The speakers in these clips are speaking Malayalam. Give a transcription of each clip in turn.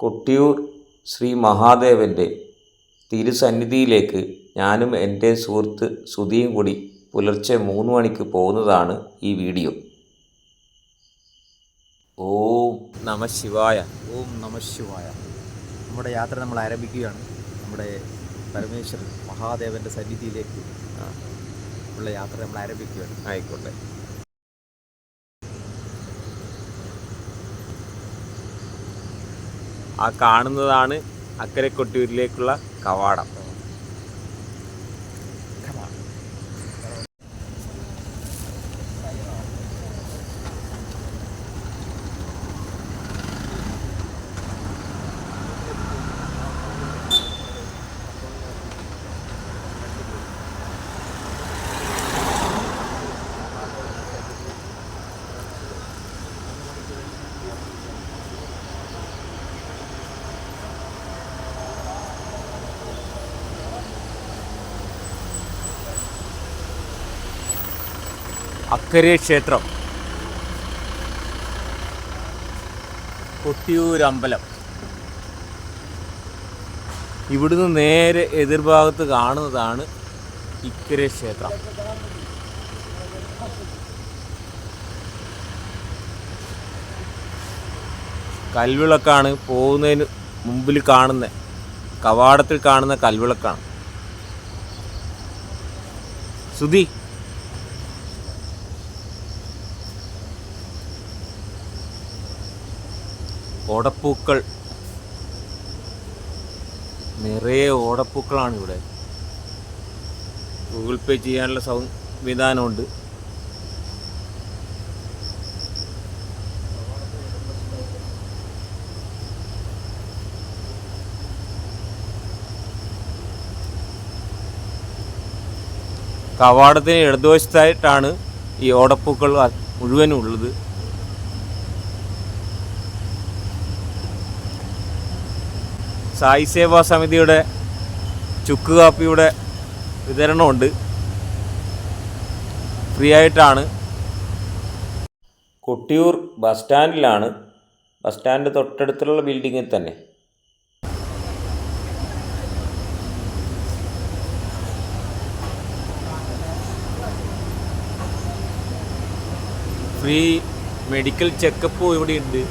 കൊട്ടിയൂർ ശ്രീ മഹാദേവൻ്റെ തിരുസന്നിധിയിലേക്ക് ഞാനും എൻ്റെ സുഹൃത്ത് സുധിയും കൂടി പുലർച്ചെ 3 മണിക്ക് പോകുന്നതാണ് ഈ വീഡിയോ. ഓം നമഃ ശിവായ. ഓം നമഃ ശിവായ. നമ്മുടെ യാത്ര നമ്മൾ ആരംഭിക്കുകയാണ്. നമ്മുടെ പരമേശ്വരൻ മഹാദേവൻ്റെ സന്നിധിയിലേക്ക് ഉള്ള യാത്ര നമ്മൾ ആരംഭിക്കുകയാണ്. ആയിക്കോട്ടെ. ആ കാണുന്നതാണ് അക്കരെ കൊട്ടിയൂരിലേക്കുള്ള കവാടം. അക്കരെ ക്ഷേത്രം, കൊട്ടിയൂർ അമ്പലം. ഇവിടുന്ന് നേരെ എതിർഭാഗത്ത് കാണുന്നതാണ് ഇക്കരെ ക്ഷേത്രം. കൽവിളക്കാണ് പോകുന്നതിന് മുമ്പിൽ കാണുന്ന കവാടത്തിൽ കാണുന്ന കൽവിളക്കാണ്. സുധി, ഓടപ്പൂക്കൾ, നിറയെ ഓടപ്പൂക്കളാണ് ഇവിടെ. ഗൂഗിൾ പേ ചെയ്യാനുള്ള സംവിധാനമുണ്ട്. കവാടത്തിന് ഇടതുവശത്തായിട്ടാണ് ഈ ഓടപ്പൂക്കൾ മുഴുവനും ഉള്ളത്. സായി സേവാ സമിതിയുടെ ചുക്ക് കാപ്പിയുടെ വിതരണമുണ്ട്, ഫ്രീ ആയിട്ടാണ്. കൊട്ടിയൂർ ബസ് സ്റ്റാൻഡിലാണ്. ബസ് സ്റ്റാൻഡ് തൊട്ടടുത്തുള്ള ബിൽഡിങ്ങിൽ തന്നെ. ഫ്രീ മെഡിക്കൽ ചെക്കപ്പും ഇവിടെ ഉണ്ട്.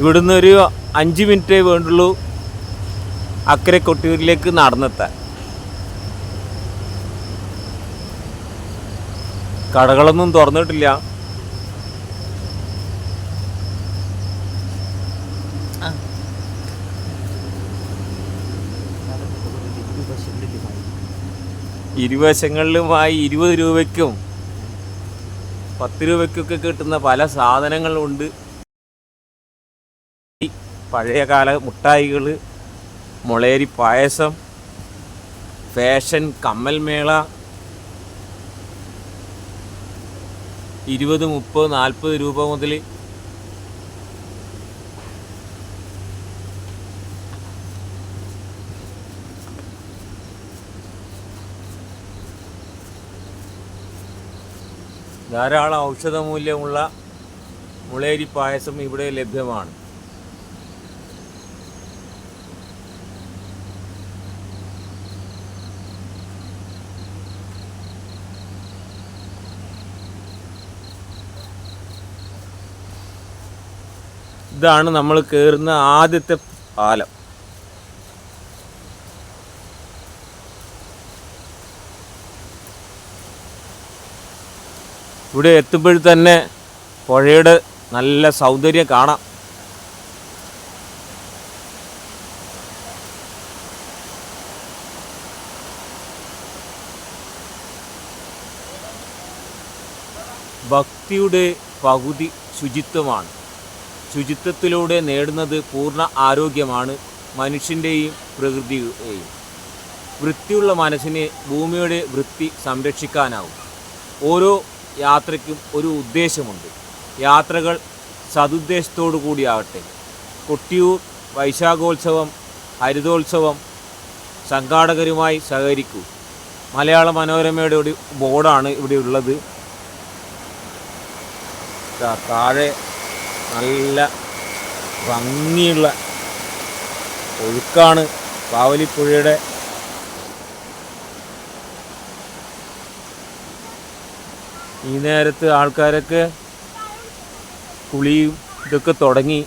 ഇവിടുന്ന് ഒരു 5 മിനിറ്റേ വേണ്ടുള്ളൂ അക്കരെ കൊട്ടിയൂരിലേക്ക് നടന്നെത്താൻ. കടകളൊന്നും തുറന്നിട്ടില്ല. ഇരുവശങ്ങളിലുമായി 20 രൂപയ്ക്കും 10 രൂപയ്ക്കൊക്കെ കിട്ടുന്ന പല സാധനങ്ങളുണ്ട്. പഴയകാല മുട്ടായികൾ, മുളയരി പായസം, ഫാഷൻ കമ്മൽ മേള, 20, 30, 40 രൂപ മുതൽ ധാരാളം ഔഷധമൂല്യമുള്ള മുളയരി പായസം ഇവിടെ ലഭ്യമാണ്. ഇതാണ് നമ്മൾ കയറുന്ന ആദ്യത്തെ പാലം. ഇവിടെ എത്തുമ്പോൾ തന്നെ പുഴയുടെ നല്ല സൗന്ദര്യം കാണാം. ഭക്തിയുടെ പകുതി ശുചിത്വമാണ്. ശുചിത്വത്തിലൂടെ നേടുന്നത് പൂർണ്ണ ആരോഗ്യമാണ് മനുഷ്യൻ്റെയും പ്രകൃതിയുടെയും. വൃത്തിയുള്ള മനസ്സിന് ഭൂമിയുടെ വൃത്തി സംരക്ഷിക്കാനാവും. ഓരോ യാത്രയ്ക്കും ഒരു ഉദ്ദേശമുണ്ട്. യാത്രകൾ സതുദ്ദേശത്തോടു കൂടിയാകട്ടെ. കൊട്ടിയൂർ വൈശാഖോത്സവം, ഹരിതോത്സവം സംഘാടകരുമായി സഹകരിക്കൂ. മലയാള മനോരമയുടെ ഒരു ബോർഡാണ് ഇവിടെ ഉള്ളത്. താഴെ നല്ല ഭംഗിയുള്ള ഒഴുക്കാണ് ബാവലിപ്പുഴയുടെ. ഈ നേരത്ത് ആൾക്കാരൊക്കെ കുളിയും ഇതൊക്കെ തുടങ്ങി.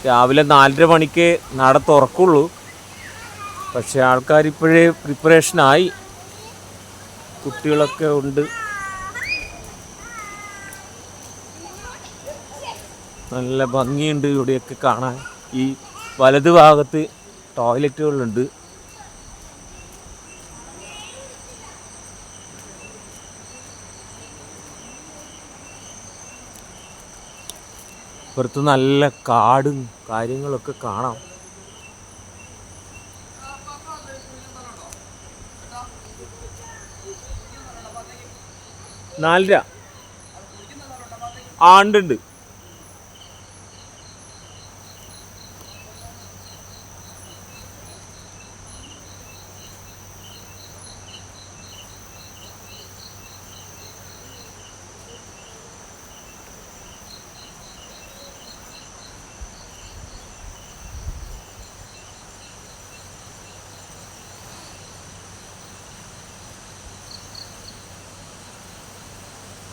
രാവിലെ 4:30 മണിക്ക് നട തുറക്കുള്ളൂ. പക്ഷെ ആൾക്കാരിപ്പോഴേ പ്രിപ്പറേഷനായി. കുട്ടികളൊക്കെ ഉണ്ട്. നല്ല ഭംഗിയുണ്ട് ഇവിടെയൊക്കെ കാണാൻ. ഈ വലതു ഭാഗത്ത് ടോയ്ലറ്റുകളുണ്ട്. പുറത്ത് നല്ല കാടും കാര്യങ്ങളൊക്കെ കാണാം. നാലര ആണ്ടുണ്ട്.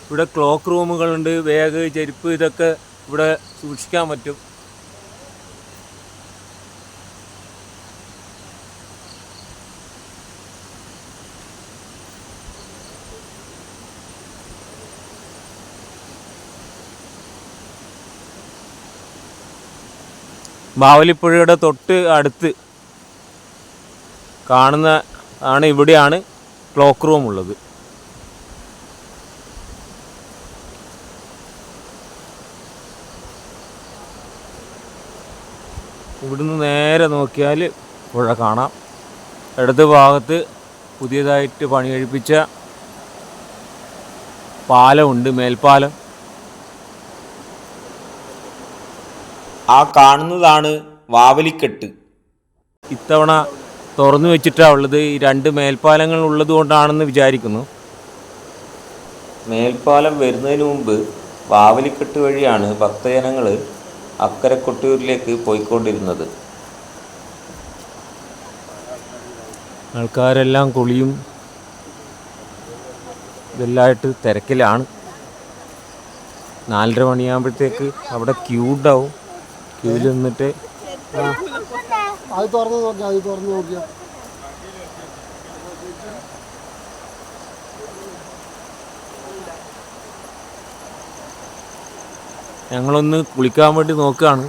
ഇവിടെ ക്ലോക്ക് റൂമുകളുണ്ട്. ബാഗ്, ചെരുപ്പ് ഇതൊക്കെ ഇവിടെ സൂക്ഷിക്കാൻ പറ്റും. ബാവലിപ്പുഴയുടെ തൊട്ട് അടുത്ത് കാണുന്ന ഇവിടെയാണ് ക്ലോക്ക് റൂം ഉള്ളത്. ഇവിടുന്ന് നേരെ നോക്കിയാൽ പുഴ കാണാം. ഇടത് ഭാഗത്ത് പുതിയതായിട്ട് പണി കഴിപ്പിച്ച പാലമുണ്ട്, മേൽപ്പാലം. ആ കാണുന്നതാണ് വാവലിക്കെട്ട്. ഇത്തവണ തുറന്നു വെച്ചിട്ടാണ് ഉള്ളത്. ഈ 2 മേൽപ്പാലങ്ങൾ ഉള്ളത് കൊണ്ടാണെന്ന് വിചാരിക്കുന്നു. മേൽപ്പാലം വരുന്നതിന് മുമ്പ് വാവലിക്കെട്ട് വഴിയാണ് ഭക്തജനങ്ങൾ അക്കരെ കൊട്ടിയൂരിലേക്ക് പോയിക്കൊണ്ടിരുന്നത്. ആൾക്കാരെല്ലാം കുളിയും ഇതെല്ലാമായിട്ട് തിരക്കിലാണ്. 4:30 മണിയാകുമ്പോഴത്തേക്ക് അവിടെ ക്യൂ ഉണ്ടാവും. ക്യൂവിൽ നിന്നിട്ട് ഞങ്ങളൊന്ന് കുളിക്കാൻ വേണ്ടി നോക്കുകയാണ്.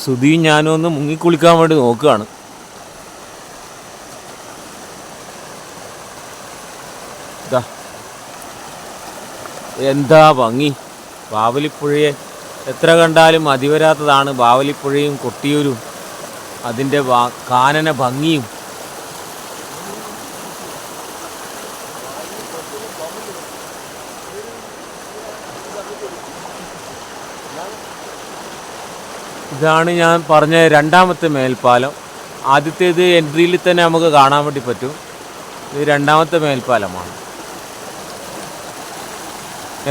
സുധിയും ഞാനും ഒന്ന് മുങ്ങിക്കുളിക്കാൻ വേണ്ടി നോക്കുകയാണ്. എന്താ ഭംഗി! ബാവലിപ്പുഴയെ എത്ര കണ്ടാലും മതിവരാത്തതാണ് ബാവലിപ്പുഴയും കൊട്ടിയൂരും. അതിൻ്റെ കാനന ഭംഗിയും. ഇതാണ് ഞാൻ പറഞ്ഞ 2ാമത്തെ മേൽപ്പാലം. ആദ്യത്തേത് എൻട്രിയിൽ തന്നെ നമുക്ക് കാണാൻ വേണ്ടി പറ്റും. ഇത് 2ാമത്തെ മേൽപ്പാലമാണ്.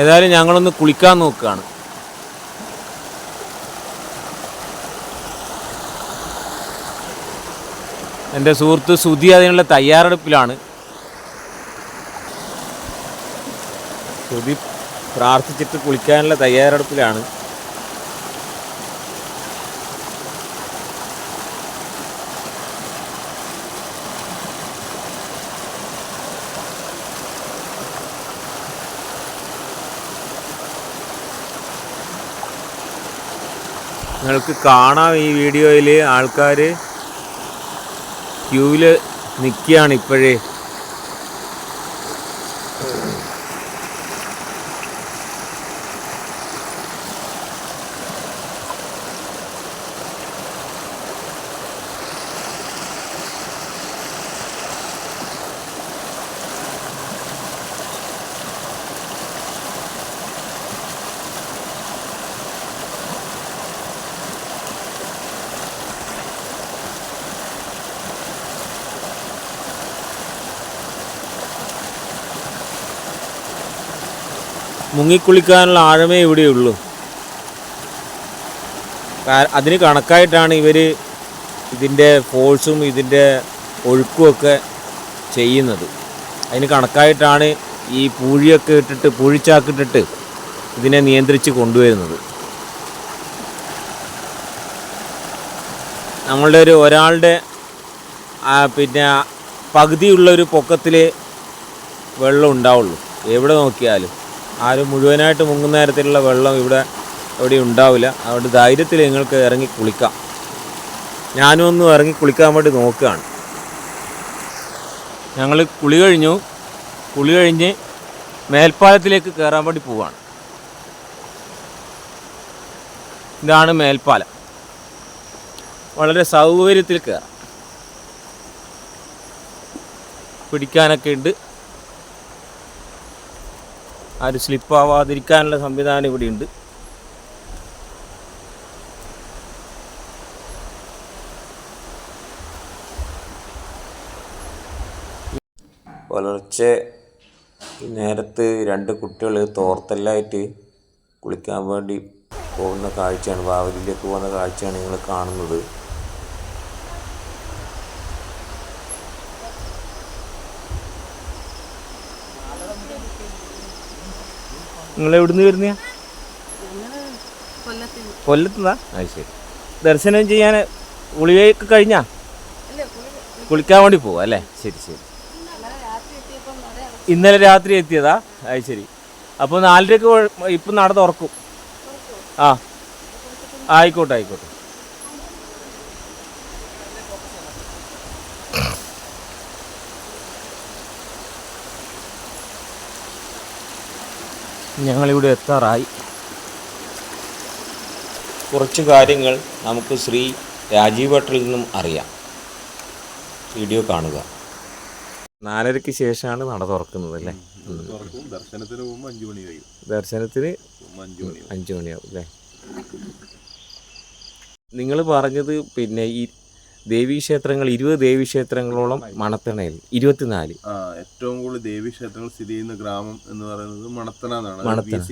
ഏതായാലും ഞങ്ങളൊന്ന് കുളിക്കാൻ നോക്കുകയാണ്. എൻ്റെ സുഹൃത്ത് സുധി അതിനുള്ള തയ്യാറെടുപ്പിലാണ്. സുധി പ്രാർത്ഥിച്ചിട്ട് കുളിക്കാനുള്ള തയ്യാറെടുപ്പിലാണ്. നിങ്ങൾക്ക് കാണാം ഈ വീഡിയോയിൽ ആൾക്കാർ ക്യൂവിൽ നിൽക്കുകയാണ് ഇപ്പോഴേ. മുങ്ങിക്കുളിക്കാനുള്ള ആഴമേ ഇവിടെയുള്ളൂ. അതിന് കണക്കായിട്ടാണ് ഇവർ ഇതിൻ്റെ ഫോഴ്സും ഇതിൻ്റെ ഒഴുക്കുമൊക്കെ ചെയ്യുന്നത്. അതിന് കണക്കായിട്ടാണ് ഈ പൂഴിയൊക്കെ ഇട്ടിട്ട് പൂഴിച്ചാക്കിട്ടിട്ട് ഇതിനെ നിയന്ത്രിച്ച് കൊണ്ടുവരുന്നത്. നമ്മളുടെ ഒരാളുടെ പിന്നെ പകുതിയുള്ളൊരു പൊക്കത്തിൽ വെള്ളം ഉണ്ടാവുള്ളൂ എവിടെ നോക്കിയാലും. ആരും മുഴുവനായിട്ട് മുങ്ങുന്ന തരത്തിലുള്ള വെള്ളം ഇവിടെ എവിടെ ഉണ്ടാവില്ല. അതുകൊണ്ട് ധൈര്യത്തിൽ നിങ്ങൾക്ക് ഇറങ്ങി കുളിക്കാം. ഞാനും ഒന്ന് ഇറങ്ങി കുളിക്കാൻ വേണ്ടി നോക്കുകയാണ്. ഞങ്ങൾ കുളി കഴിഞ്ഞ് മേൽപ്പാലത്തിലേക്ക് കയറാൻ വേണ്ടി പോവുകയാണ്. ഇതാണ് മേൽപ്പാലം. വളരെ സൗകര്യത്തിൽ കയറാം. പിടിക്കാനൊക്കെ ഉണ്ട്. ആരും സ്ലിപ്പാവാതിരിക്കാനുള്ള സംവിധാനം ഇവിടെയുണ്ട്. പുലർച്ചെ നേരത്ത് 2 കുട്ടികൾ തോർത്തെല്ലായിട്ട് കുളിക്കാൻ വേണ്ടി പോകുന്ന കാഴ്ചയാണ്, ബാവലിയിലേക്ക് പോകുന്ന കാഴ്ചയാണ് നിങ്ങൾ കാണുന്നത്. നിങ്ങൾ എവിടുന്ന് വരുന്ന? കൊല്ലത്തുനിന്നാ? അത് ശരി. ദർശനം ചെയ്യാൻ കുളിയൊക്കെ കഴിഞ്ഞാ കുളിക്കാൻ വേണ്ടി പോവാ അല്ലേ? ശരി ശരി. ഇന്നലെ രാത്രി എത്തിയതാ? അത് ശരി. അപ്പോൾ 4:30 ഇപ്പം നട തുറക്കും. ആ ആയിക്കോട്ടെ. ഞങ്ങളിവിടെ എത്താറായി. കുറച്ച് കാര്യങ്ങൾ നമുക്ക് ശ്രീ രാജീവ് ഭട്ടിൽ നിന്നും അറിയാം. വീഡിയോ കാണുക. 4:30 ശേഷമാണ് നട തുറക്കുന്നത് അല്ലേ? ദർശനത്തിന് പോകുമ്പോൾ 5 മണി കഴിയും. ദർശനത്തിന് 5 മണിയാവും അല്ലേ? നിങ്ങൾ പറഞ്ഞത് പിന്നെ ഈ ദേവീക്ഷേത്രങ്ങൾ 20 ദേവീക്ഷേത്രങ്ങളോളം മണത്തണയിൽ 24. ഏറ്റവും കൂടുതൽ ദേവീക്ഷേത്രങ്ങൾ സ്ഥിതി ചെയ്യുന്ന ഗ്രാമം എന്ന് പറയുന്നത് മണത്തണ എന്നാണ്. PSC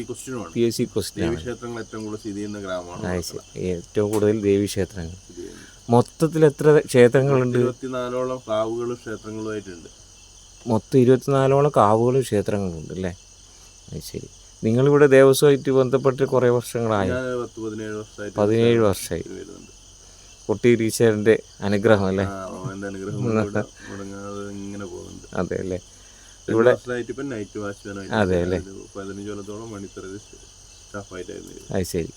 question. ദേവീക്ഷേത്രങ്ങൾ ഏറ്റവും കൂടുതൽ സ്ഥിതി ചെയ്യുന്ന ഗ്രാമമാണ്. ഏറ്റവും കൂടുതൽ ദേവീക്ഷേത്രങ്ങൾ. മൊത്തത്തിൽ എത്ര ക്ഷേത്രങ്ങളുണ്ട്? 24ഓളം കാവുകളും ക്ഷേത്രങ്ങളുമായിട്ടുണ്ട്. മൊത്തം 24ഓളം കാവുകളും ക്ഷേത്രങ്ങളുണ്ട് അല്ലേ? അത് ശരി. നിങ്ങളിവിടെ ദേവസ്വമായിട്ട് ബന്ധപ്പെട്ട് കുറേ വർഷങ്ങളായി? 17 വർഷമായി. കൊട്ടിയൂരീശ്വരൻ്റെ അനുഗ്രഹം അല്ലേ? അതെ അല്ലേ? ഇവിടെ അതെ അല്ലേ? അത് ശരി.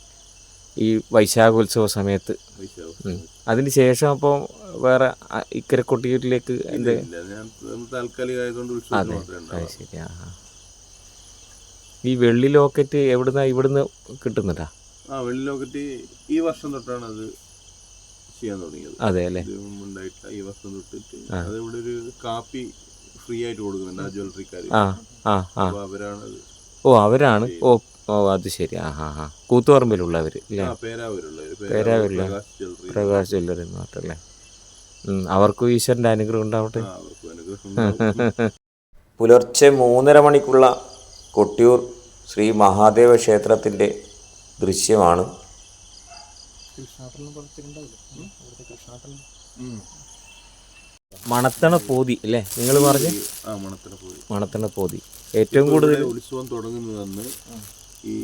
ഈ വൈശാഖോത്സവ സമയത്ത്. അതിന് ശേഷം അപ്പോൾ വേറെ ഇക്കരെ കൊട്ടിയൂരിലേക്ക് എന്ത്? അതെ അത് ശരി. ഈ വെള്ളി ലോക്കറ്റ് ഇവിടുന്ന് കിട്ടുന്നുണ്ടാ? വെള്ളി ലോക്കറ്റ് ഈ വർഷം തൊട്ടാണ് അത് ചെയ്യാൻ തുടങ്ങിയത്. അതെ അല്ലേ? ഉണ്ടായിട്ടില്ല. ഈ വർഷം തൊട്ടിട്ട് അത് ഇവിടെ ഒരു കാപ്പി ഫ്രീ ആയിട്ട് കൊടുക്കുന്നുണ്ട് ആ ജ്വല്ലറിക്കാർ. അവരാണത്. അവരാണ്. അത് ശരി. കൂത്തുപറമ്പിലുള്ളവർ അല്ലേ? പേരാവൂരുള്ള പ്രകാശ് ജ്വല്ലറി മാത്രല്ലേ? അവർക്കും ഈശ്വരൻ്റെ അനുഗ്രഹം ഉണ്ടാവട്ടെ. പുലർച്ചെ 3:30 മണിക്കുള്ള കൊട്ടിയൂർ ശ്രീ മഹാദേവ ക്ഷേത്രത്തിൻ്റെ ദൃശ്യമാണ്. മണത്തണ പോതി അല്ലേ നിങ്ങൾ പറഞ്ഞ? മണത്തണ പോതി ഏറ്റവും കൂടുതൽ ഉത്സവം തുടങ്ങുന്നതെന്ന് ഈ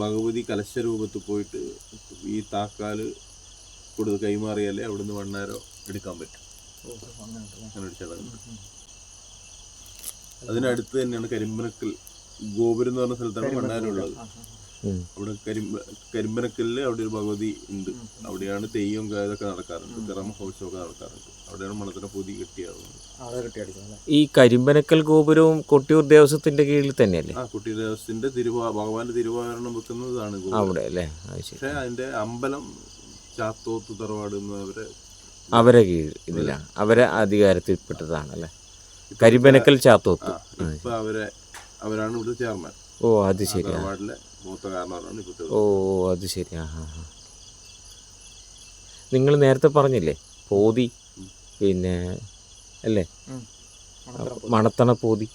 ഭഗവതി കലശരൂപത്തിൽ പോയിട്ട് ഈ താക്കാല് കൊടുത്ത് കൈമാറിയാലേ അവിടുന്ന് വണ്ണാരോ എടുക്കാൻ പറ്റും. അങ്ങനെ ഒരു ചടങ്ങ്. അതിനടുത്ത് തന്നെയാണ് കരിമ്പനക്കൽ ഗോപുരം എന്ന് പറഞ്ഞ സ്ഥലത്താണ് വണ്ണാരം ഉള്ളത്. അവിടെ കരിമ്പനക്കല്ലിൽ അവിടെ ഒരു ഭഗവതി ഉണ്ട്. അവിടെയാണ് തെയ്യം ഇതൊക്കെ നടക്കാറുണ്ട്, കറമ ഹൗസൊക്കെ നടക്കാറുണ്ട്. അവിടെയാണ് മണത്തണ പൊതി കെട്ടിയാവുന്നത്. ഈ കരിമ്പനക്കൽ ഗോപുരവും കൊട്ടിയൂർ ദേവസ്വത്തിന്റെ കീഴിൽ തന്നെയല്ലേ? ആ, കൊട്ടിയൂർ ദേവസ്വത്തിന്റെ ഭഗവാന്റെ തിരുവാഭരണം വെക്കുന്നതാണ് അവിടെ അല്ലേ? പക്ഷെ അതിന്റെ അമ്പലം ചാത്തോത്ത് തറവാട് അവരെ കീഴിൽ ഇതിലാണ്, അവരെ അധികാരത്തിൽപ്പെട്ടതാണ് അല്ലേ? കരിമ്പനക്കൽ ചാത്തോത്ത്. ഇപ്പൊ അവരാണ് ഇവിടുത്തെ ചെയർമാൻ. ഓ അത് ശരി. തറവാടിലെ മൂത്ത കാരണവരാണ് ഇപ്പോഴത്തെ. ഓ അത് ശരി. നിങ്ങൾ നേരത്തെ പറഞ്ഞില്ലേ പോതി, പിന്നെ അല്ലേ മണത്തണ പോതി?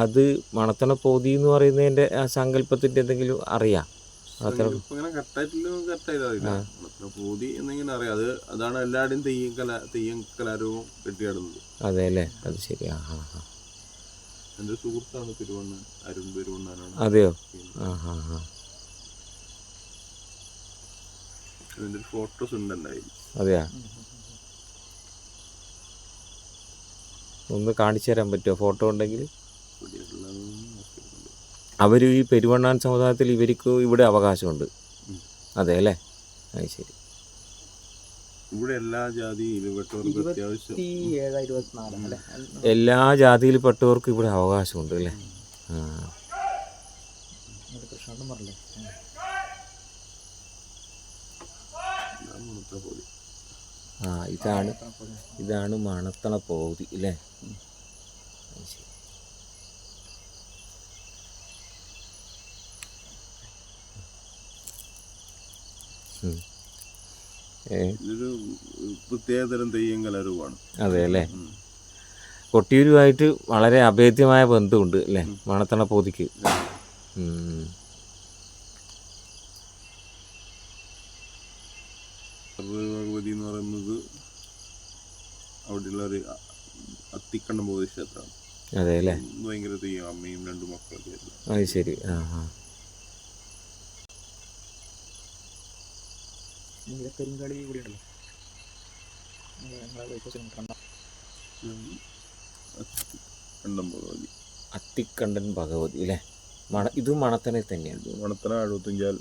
അത് മണത്തണ പോതി എന്ന് പറയുന്നതിന്റെ ആ സങ്കല്പത്തിന്റെ എന്തെങ്കിലും അറിയാം? ഇങ്ങനെ കറക്റ്റായിട്ടില്ല. പോതി എന്നിങ്ങനെ അറിയാം. അതാണ് എല്ലാവരുടെയും തെയ്യം കലാരൂപം കെട്ടിയാടുന്നത്. അതെ അല്ലേ? അത് ശരി. എൻ്റെ സുഹൃത്താണ് തിരുവണ്ണൻ, അരുൺ പെരുവണ്ണാനാണ്. അതെയോ? അതിൻ്റെ ഫോട്ടോസ് ഉണ്ട് എൻ്റെ കയ്യിൽ. അതെയാ? ഒന്ന് കാണിച്ചു തരാൻ പറ്റുമോ ഫോട്ടോ ഉണ്ടെങ്കിൽ? അവർ ഈ പെരുവണ്ണാൻ സമുദായത്തിൽ ഇവർക്ക് ഇവിടെ അവകാശമുണ്ട്. അതെ അല്ലേ? അത് ശരി. ഇവിടെ എല്ലാ ജാതിയിൽപ്പെട്ടവർക്കും അത്യാവശ്യം എല്ലാ ജാതിയിൽപ്പെട്ടവർക്കും ഇവിടെ അവകാശമുണ്ട് അല്ലേ? ഇതാണ് മണത്തണ പോതി അല്ലേ? ഇതൊരു പ്രത്യേകതരം തെയ്യം കലാരൂപമാണ്. അതെ അല്ലേ? കൊട്ടിയൂരുമായിട്ട് വളരെ അഭേദ്യമായ ബന്ധമുണ്ട് അല്ലേ മണത്തണ പോതിക്ക്? ഭഗവതി എന്ന് പറയുന്നത് അവിടെയുള്ള ഒരു അത്തിക്കണ്ണം ഭഗവതി ക്ഷേത്രമാണ്. അതെ അല്ലേ? ഭയങ്കര തെയ്യം, അമ്മയും 2 മക്കളൊക്കെ. അത് ശരി. അത്തിക്കണ്ടൻ ഭഗവതി അല്ലേ? ഇത് മണത്തണയിൽ തന്നെയാണ്. മണത്തണ 75.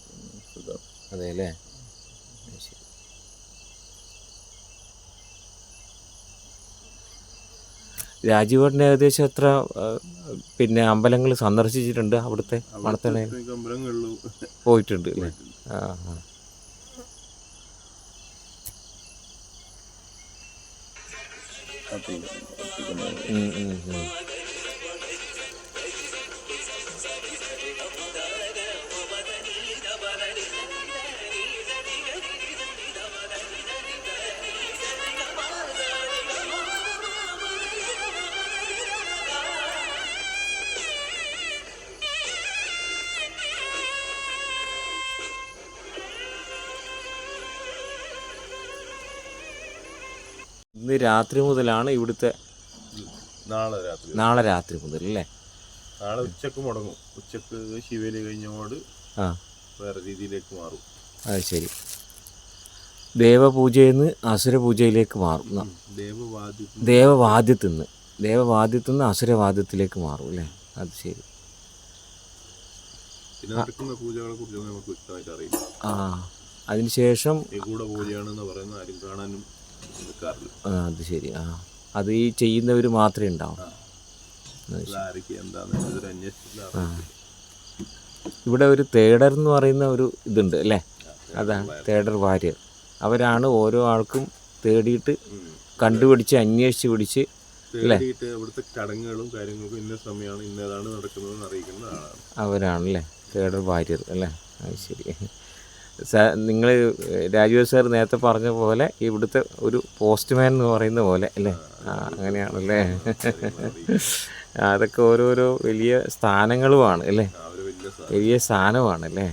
അതെ അല്ലേ? രാജീവേട്ടൻ ഏകദേശം എത്ര പിന്നെ അമ്പലങ്ങൾ സന്ദർശിച്ചിട്ടുണ്ട് അവിടുത്തെ മണത്തണയിൽ? പോയിട്ടുണ്ട് അല്ലേ? ഇന്ന് രാത്രി മുതലാണ് ഇവിടുത്തെ? നാളെ രാത്രി മുതൽ അല്ലേ? നാളെ ഉച്ചക്ക് മുടങ്ങും. ഉച്ചക്ക് ശിവലി കഴിഞ്ഞോട് വേറെ രീതിയിലേക്ക് മാറും. അത് ശരി. ദേവപൂജയിൽ നിന്ന് അസുരപൂജയിലേക്ക് മാറും. ദേവവാദ്യത്തിൽ നിന്ന് അസുരവാദ്യത്തിലേക്ക് മാറും അല്ലേ? അത് ശരി. അതിനുശേഷം അത് ശരി. അത് ഈ ചെയ്യുന്നവർ മാത്രമേ ഉണ്ടാവും. ഇവിടെ ഒരു തേടർ എന്ന് പറയുന്ന ഒരു ഇതുണ്ട് അല്ലേ? അതാണ് തേടർ വാര്യർ. അവരാണ് ഓരോ ആൾക്കും തേടിയിട്ട് കണ്ടുപിടിച്ച് അന്വേഷിച്ച് പിടിച്ച് അല്ലേ? ഇവിടുത്തെ ചടങ്ങുകളും കാര്യങ്ങൾക്കും ഇന്ന സമയമാണ് ഇന്നതാണ് നടക്കുന്നതെന്ന് അറിയിക്കുന്ന ആളാണ്. അവരാണല്ലേ തേടർ വാര്യർ അല്ലേ? അത് ശരി. നിങ്ങൾ രാജീവ് സാർ നേരത്തെ പറഞ്ഞ പോലെ ഇവിടുത്തെ ഒരു പോസ്റ്റ്മാൻ എന്ന് പറയുന്ന പോലെ അല്ലേ? അങ്ങനെയാണല്ലേ? അതൊക്കെ ഓരോരോ വലിയ സ്ഥാനങ്ങളുമാണ് അല്ലേ? വലിയ സ്ഥാനമാണല്ലേ?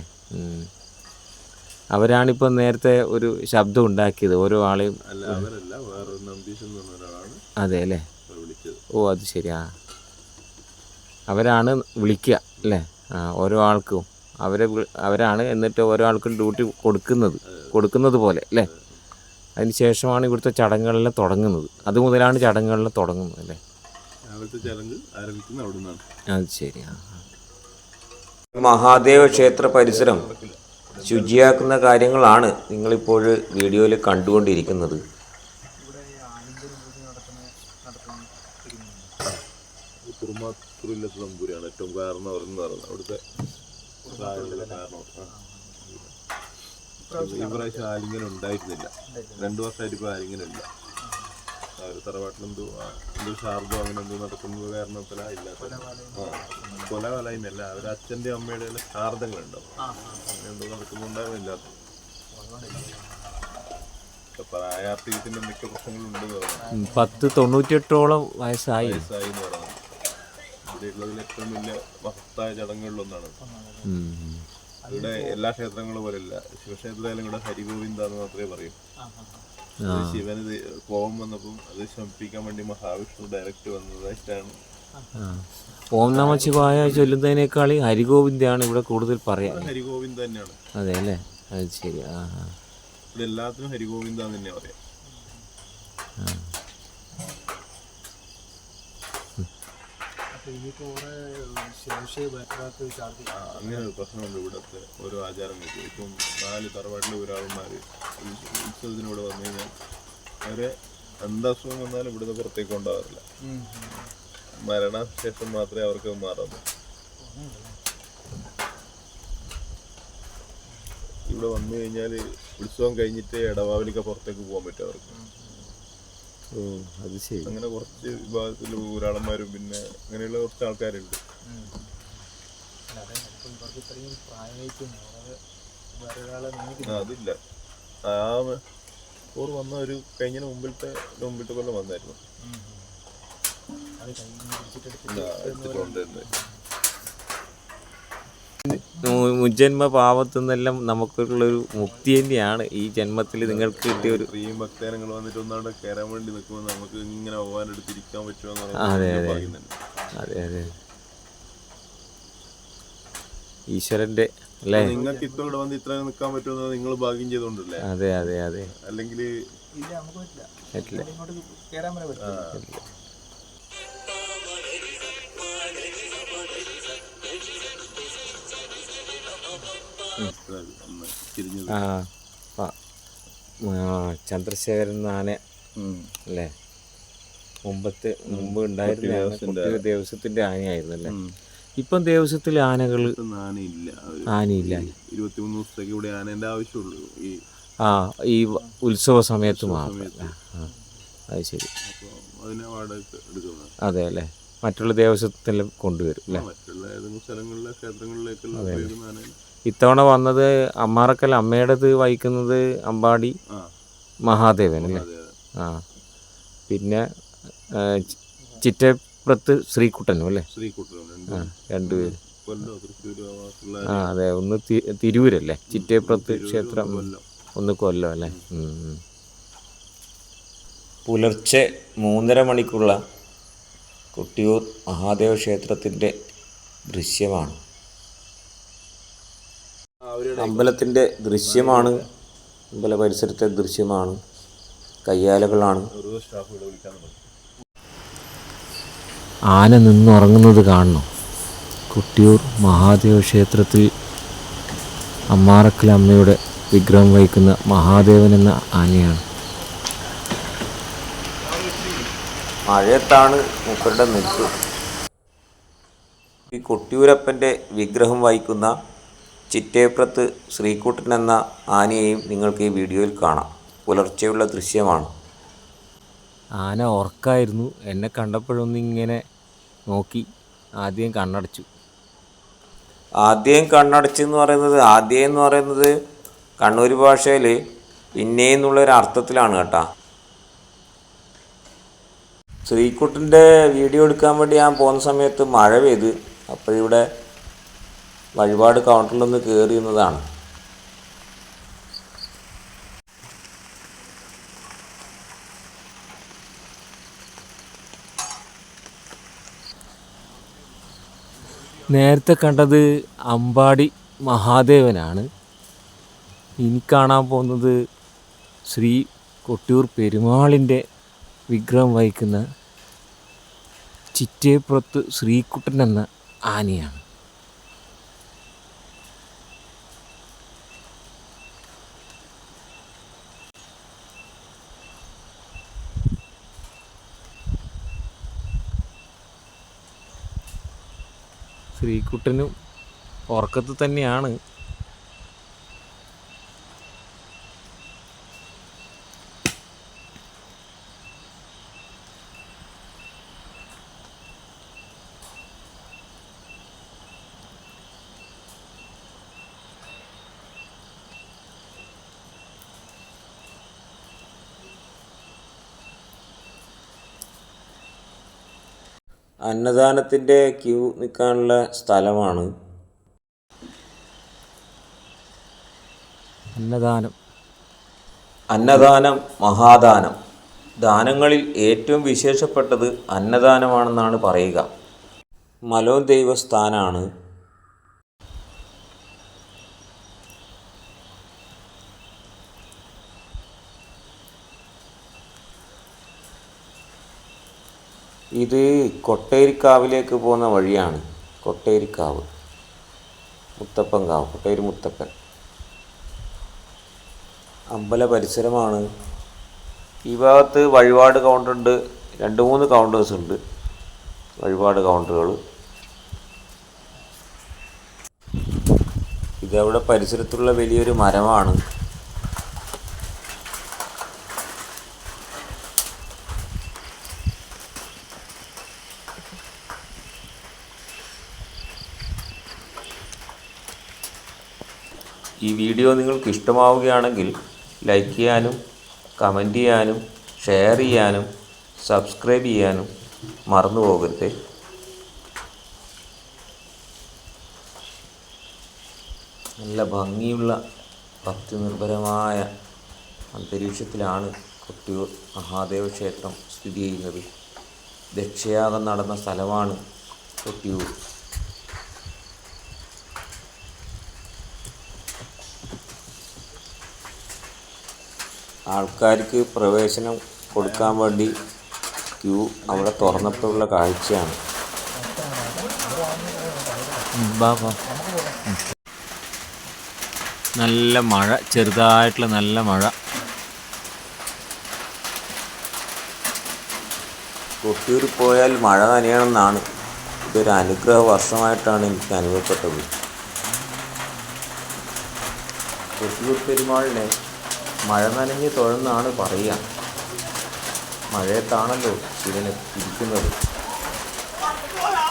അവരാണിപ്പോൾ നേരത്തെ ഒരു ശബ്ദം ഉണ്ടാക്കിയത് ഓരോ ആളെയും. അതെ അല്ലേ? ഓ അത് ശരി. അവരാണ് വിളിക്കുക അല്ലേ? ഓരോ ആൾക്കും അവരാണ് എന്നിട്ട് ഓരോ ആൾക്കും ഡ്യൂട്ടി കൊടുക്കുന്നത് പോലെ അല്ലേ? അതിന് ശേഷമാണ് ഇവിടുത്തെ ചടങ്ങുകളെല്ലാം തുടങ്ങുന്നത്. അതുമുതലാണ് ചടങ്ങുകളെല്ലാം തുടങ്ങുന്നത് അല്ലേ? ചടങ്ങ് ആരംഭിക്കുന്നത് അവിടെ നിന്നാണ്. അത് ശരി. മഹാദേവ ക്ഷേത്ര പരിസരം ശുചിയാക്കുന്ന കാര്യങ്ങളാണ് നിങ്ങളിപ്പോൾ വീഡിയോയിൽ കണ്ടുകൊണ്ടിരിക്കുന്നത്. കുറുമാത്തൂരിലെ തമ്പൂരിയാണ് ഏറ്റവും കാരണം അവരെന്ന് പറയുന്നത് അവിടുത്തെ ഈ പ്രാവശ്യം ആലിംഗനം ഉണ്ടായിരുന്നില്ല. 2 വർഷമായിട്ട് ഇപ്പോൾ ആലിംഗനം ഇല്ല. തറവാട്ടിലെന്തോ ശാർദോ അങ്ങനെ എന്തോ നടക്കുന്നത് കാരണത്തിലാ ഇല്ലാത്ത കൊല കലയുന്നല്ല അവരുടെ അച്ഛൻ്റെ അമ്മയുടെ എല്ലാം ശാർദങ്ങളുണ്ടാവും. അങ്ങനെ എന്തോ നടക്കുന്നുണ്ടാവും ഇല്ലാത്ത പ്രായാർത്ഥികത്തിന്റെ മിക്ക പ്രശ്നങ്ങളുണ്ടെന്ന് പറഞ്ഞു. 98 വയസ്സായി എന്ന് പറയുന്നത് ഇവിടെയുള്ളതിൽ ഏറ്റവും വലിയ മഹത്തായ ചടങ്ങുകളിലൊന്നാണ്. ഇവിടെ എല്ലാ ക്ഷേത്രങ്ങളും പോലെയല്ല. ശിവക്ഷേത്രത്തിലും ഇവിടെ ഹരിഗോവിന്ദ എന്ന് മാത്രമേ പറയൂ. ശിവന് കോപം വന്നപ്പം അത് ശമിപ്പിക്കാൻ വേണ്ടി മഹാവിഷ്ണു ഡയറക്റ്റ് വന്നതായിട്ടാണ്. ഓം നമ ശിവായ ചൊല്ലുന്നതിനേക്കാൾ ഹരിഗോവിന്ദയാണ് ഇവിടെ കൂടുതൽ പറയാം. ഹരിഗോവിന്ദ തന്നെയാണ്. അതെ അല്ലേ? അത് ശരി. ഇവിടെ എല്ലാത്തിനും ഹരിഗോവിന്ദ തന്നെ പറയാം. അങ്ങനെ ഒരു പ്രശ്നമുണ്ട് ഇവിടുത്തെ ഓരോ ആചാരങ്ങൾക്ക്. ഇപ്പം 4 തറവാട്ടിലെ ഒരാളന്മാര് ഉത്സവത്തിന് ഇവിടെ വന്നു കഴിഞ്ഞാൽ അവരെ എന്താസുഖം വന്നാലും ഇവിടുന്ന് പുറത്തേക്ക് കൊണ്ടുപോകാറില്ല. മരണശേഷം മാത്രമേ അവർക്ക് മാറുന്നു. ഇവിടെ വന്നു കഴിഞ്ഞാൽ ഉത്സവം കഴിഞ്ഞിട്ട് ഇടവാവലിക്ക് പുറത്തേക്ക് പോകാൻ പറ്റും അവർക്ക്. അത് ശരി. അങ്ങനെ കുറച്ച് വിഭാഗത്തിൽ ഊരാളന്മാരും പിന്നെ അങ്ങനെയുള്ള കുറച്ച് ആൾക്കാരുണ്ട്. അതില്ല. ഓർ വന്ന ഒരു കഴിഞ്ഞ മുമ്പിലത്തെ കൊല്ലം വന്നായിരുന്നു. മുജ്ജന്മ പാപത്തു നിന്നെല്ലാം നമുക്കുള്ളൊരു മുക്തി തന്നെയാണ് ഈ ജന്മത്തിൽ നിങ്ങൾക്ക് കിട്ടിയ ഒരു ഭക്തജനങ്ങൾ വന്നിട്ട് ഒന്നാണ്ട് കയറാൻ വേണ്ടി നിൽക്കുമ്പോൾ നമുക്ക് ഇങ്ങനെ ഭഗവാൻ എടുത്തിരിക്കാൻ പറ്റുമോ? അതെ അതെ ഈശ്വരന്റെ അല്ലേ? നിങ്ങൾക്ക് ഇപ്പൊ ഇവിടെ വന്ന് ഇത്ര നിൽക്കാൻ പറ്റുമെന്ന് നിങ്ങൾ ഭാഗ്യം ചെയ്തോണ്ടല്ലേ? അതെ അതെ അതെ. അല്ലെങ്കിൽ പറ്റില്ല. ചന്ദ്രശേഖരൻ ആന അല്ലേ? മുമ്പ് ഉണ്ടായിരുന്ന ദേവസ്വത്തിന്റെ ആനയായിരുന്നു അല്ലേ? ഇപ്പം ദേവസ്വത്തിലെ ആനകള് ആനയില്ല. 23 ദിവസത്തേക്ക് ഇവിടെ ആനേന്റെ ആവശ്യമുള്ളൂ. ഈ ഉത്സവ സമയത്ത് മാത്രം. അത് ശരി. അതിനെ വാടക എടുക്കുന്നത്. അതെ അല്ലേ? മറ്റുള്ള ദേവസ്വത്തിലും കൊണ്ടുവരും അല്ലേ? മറ്റുള്ള ഏതെങ്കിലും സ്ഥലങ്ങളിലെ ക്ഷേത്രങ്ങളിലേക്കുള്ള ഇത്തവണ വന്നത് അമ്മാറക്കൽ അമ്മയുടേത് വഹിക്കുന്നത് അമ്പാടി മഹാദേവൻ അല്ലേ? പിന്നെ ചിറ്റേപ്പുറത്ത് ശ്രീകുട്ടനും അല്ലേ? രണ്ടുപേര്. അതെ. ഒന്ന് തിരൂരല്ലേ? ചിറ്റേപ്പുറത്ത് ക്ഷേത്രം, ഒന്ന് കൊല്ലം അല്ലേ? പുലർച്ചെ 3:30 മണിക്കുള്ള കൊട്ടിയൂർ മഹാദേവ ക്ഷേത്രത്തിൻ്റെ ദൃശ്യമാണ്. അമ്പലത്തിൻ്റെ ദൃശ്യമാണ്. അമ്പല പരിസരത്തെ ദൃശ്യമാണ്. കയ്യാലകളാണ്. ആന നിന്നുറങ്ങുന്നത് കാണണം. കൊട്ടിയൂർ മഹാദേവ ക്ഷേത്രത്തിൽ അമ്മാറക്കൽ അമ്മയുടെ വിഗ്രഹം വഹിക്കുന്ന മഹാദേവൻ എന്ന ആനയാണ്. മഴയത്താണ് മൂപ്പരുടെ നിൽപ്പ്. ഈ കൊട്ടിയൂരപ്പൻ്റെ വിഗ്രഹം വഹിക്കുന്ന ചിറ്റേപ്പുറത്ത് ശ്രീകുട്ടൻ എന്ന ആനയെയും നിങ്ങൾക്ക് ഈ വീഡിയോയിൽ കാണാം. പുലർച്ചെയുള്ള ദൃശ്യമാണ്. ആന ഉറക്കായിരുന്നു. എന്നെ കണ്ടപ്പോഴൊന്നിങ്ങനെ നോക്കി. ആദ്യം കണ്ണടച്ചെന്ന് പറയുന്നത് കണ്ണൂർ ഭാഷയിൽ പിന്നെ എന്നുള്ളൊരർത്ഥത്തിലാണ് കേട്ടോ. ശ്രീകുട്ടൻ്റെ വീഡിയോ എടുക്കാൻ വേണ്ടി ഞാൻ പോകുന്ന സമയത്ത് മഴ പെയ്ത്. അപ്പോഴിവിടെ വഴിപാട് കൗണ്ടറിലൊന്ന് കയറിയുന്നതാണ്. നേരത്തെ കണ്ടത് അമ്പാടി മഹാദേവനാണ്. ഇനി കാണാൻ പോകുന്നത് ശ്രീ കൊട്ടിയൂർ പെരുമാളിൻ്റെ വിഗ്രഹം വഹിക്കുന്ന ചിറ്റേപ്പുറത്ത് ശ്രീകുട്ടൻ എന്ന ആനയാണ്. ശ്രീകുട്ടനും ഉറക്കത്തിൽ തന്നെയാണ്. അന്നദാനത്തിൻ്റെ ക്യൂ നിൽക്കാനുള്ള സ്ഥലമാണ്. അന്നദാനം മഹാദാനം. ദാനങ്ങളിൽ ഏറ്റവും വിശേഷപ്പെട്ടത് അന്നദാനമാണെന്നാണ് പറയുക. മലോൻ ദൈവസ്ഥാനാണ്. ഇത് കൊട്ടേരിക്കാവിലേക്ക് പോകുന്ന വഴിയാണ്. കൊട്ടേരിക്കാവ്, മുത്തപ്പൻകാവ്, കൊട്ടേരി മുത്തപ്പൻ അമ്പല പരിസരമാണ്. ഈ ഭാഗത്ത് വഴിപാട് കൗണ്ടറുണ്ട്. 2-3 കൗണ്ടേഴ്സ് ഉണ്ട്, വഴിപാട് കൗണ്ടറുകൾ. ഇതവിടെ പരിസരത്തുള്ള വലിയൊരു മരമാണ്. ഈ വീഡിയോ നിങ്ങൾക്ക് ഇഷ്ടമാവുകയാണെങ്കിൽ ലൈക്ക് ചെയ്യാനും കമൻറ്റ് ചെയ്യാനും ഷെയർ ചെയ്യാനും സബ്സ്ക്രൈബ് ചെയ്യാനും മറന്നു പോകരുത്. നല്ല ഭംഗിയുള്ള ഭക്തി നിർഭരമായ അന്തരീക്ഷത്തിലാണ് കൊട്ടിയൂർ മഹാദേവ ക്ഷേത്രം സ്ഥിതി ചെയ്യുന്നത്. ദക്ഷയാഗം നടന്ന സ്ഥലമാണ് കൊട്ടിയൂർ. ആൾക്കാർക്ക് പ്രവേശനം കൊടുക്കാൻ വേണ്ടി ക്യൂ അവിടെ തുറന്നപ്പോഴുള്ള കാഴ്ചയാണ്. നല്ല മഴ, ചെറുതായിട്ടുള്ള നല്ല മഴ. കൊട്ടിയൂർ പോയാൽ മഴ നനയണമെന്നാണ്. ഇതൊരു അനുഗ്രഹ വർഷമായിട്ടാണ് എനിക്ക് അനുഭവപ്പെട്ടത്. കൊട്ടിയൂർ പെരുമാളിനെ മഴ നനഞ്ഞ് തൊഴുന്നാണ് പറയുക. മഴയത്താണല്ലോ ശിവന് ഇരിക്കുന്നത്.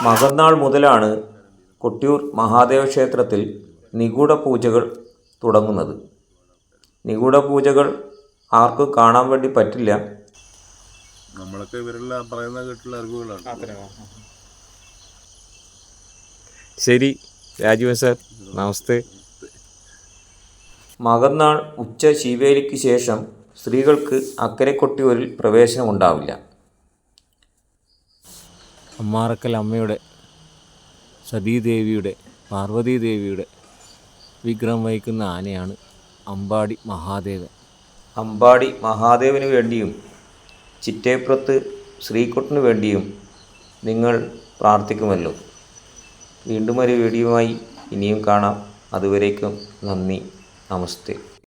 മകന്നാൾ മുതലാണ് കൊട്ടിയൂർ മഹാദേവ ക്ഷേത്രത്തിൽ നിഗൂഢ പൂജകൾ തുടങ്ങുന്നത്. നിഗൂഢ പൂജകൾ ആർക്കും കാണാൻ വേണ്ടി പറ്റില്ല. നമ്മളൊക്കെ ഇവരെല്ലാം പറയുന്ന കേട്ടുള്ള അറിവുകളാണ്. ശരി രാജീവൻ സാർ, നമസ്തേ. മകന്നാൾ ഉച്ച ശീവേലിക്ക് ശേഷം സ്ത്രീകൾക്ക് അക്കരെ കൊട്ടിയൂരിൽ പ്രവേശനമുണ്ടാവില്ല. അമ്മാറക്കൽ അമ്മയുടെ, സതീദേവിയുടെ, പാർവതീദേവിയുടെ വിഗ്രഹം വഹിക്കുന്ന ആനയാണ് അമ്പാടി മഹാദേവൻ. അമ്പാടി മഹാദേവന് വേണ്ടിയും ചിറ്റേപ്പുറത്ത് ശ്രീകുട്ടന് വേണ്ടിയും നിങ്ങൾ പ്രാർത്ഥിക്കുമല്ലോ. വീണ്ടും ഒരു വീഡിയോയുമായി ഇനിയും കാണാം. അതുവരേക്കും നന്ദി, നമസ്തേ.